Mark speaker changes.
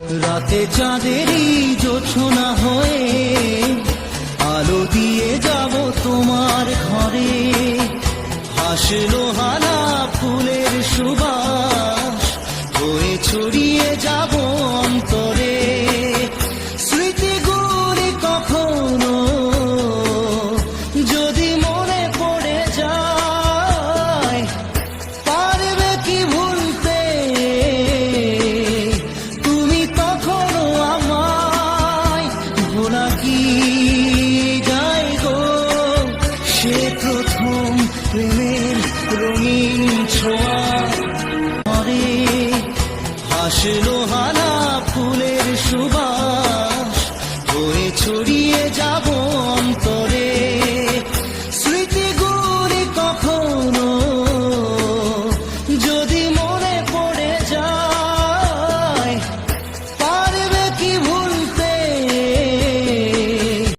Speaker 1: রাতে চাঁদেরই জোছনা হয়ে আলো দিয়ে যাব তোমার ঘরে, হাসলো হানা ফুলের সুবাস হয়ে ছড়িয়ে যাব